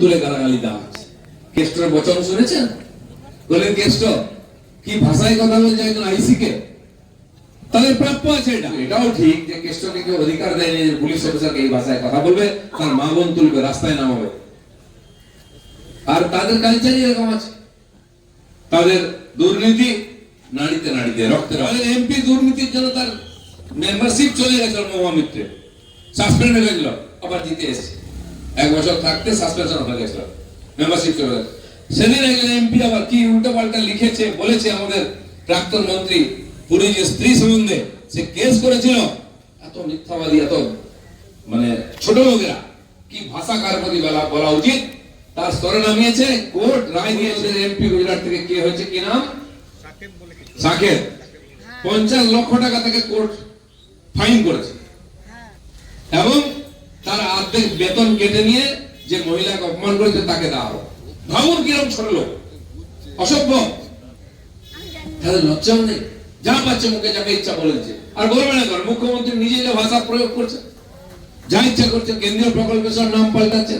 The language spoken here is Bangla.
তুলে গালাগালি দেওয়া হচ্ছে। কেষ্টর বচন শুনেছেন? বলেন কেষ্ট কি ভাষায় কথা বলছে একজন আইসি কে, তাদের প্রাপ্য আছে এটা। এটাও ঠিক যে কেষ্টকে কেউ অধিকার দেয়নি যে পুলিশ অফিসারকে এই ভাষায় কথা বলবে, তার মা বোন তুলবে, রাস্তায় নামাবে। আর তাদের কালচারই এরকম আছে। তাদের দুর্নীতি নাড়িতে নাড়িতে রক্তে রক্তে। এমপি দুর্নীতির জন্য তার মেম্বারশিপ চলে গেছিল, মহামিত্রে সাসপেন্ড হয়ে গেছিল, আবার জিতে এসেছে। 1 বছর থাকতে সাসপেনশন হয়ে গেছিল, মেম্বারশিপ চলে গেছে। সেদিন একজন এমপি আবার কি উল্টো পাল্টা লিখেছে, বলেছে আমাদের প্রাক্তন মন্ত্রী পুরী যে স্ত্রী সম্বন্ধে সে কেস করেছিল। এত মিথ্যাবাদী, এত মানে ছোট লোকেরা কি ভাষা কার প্রতি বলা উচিত তার স্তরে নামিয়েছে। কোর্ট রায় দিয়েছে এমপি গুজরাট থেকে কে হয়েছে, কি নাম, সাকেত। 50 লক্ষ টাকা থেকে কোর্ট ফাইন করেছে এবং তার অর্ধেক বেতন কেটে নিয়ে যে মহিলাকে অপমান করেছে তাকে দেওয়া হবে। ভাবুন কিরকম ছোট লোক, অসভ্য। তাদের লজ্জাও নেই, যা পাচ্ছে মুখে যাকে ইচ্ছা বলেছে। আর বলবে না কারণ মুখ্যমন্ত্রী নিজে যে ভাষা প্রয়োগ করছে, যা ইচ্ছা করছে, কেন্দ্রীয় প্রকল্পের সব নাম পাল্টাচ্ছে।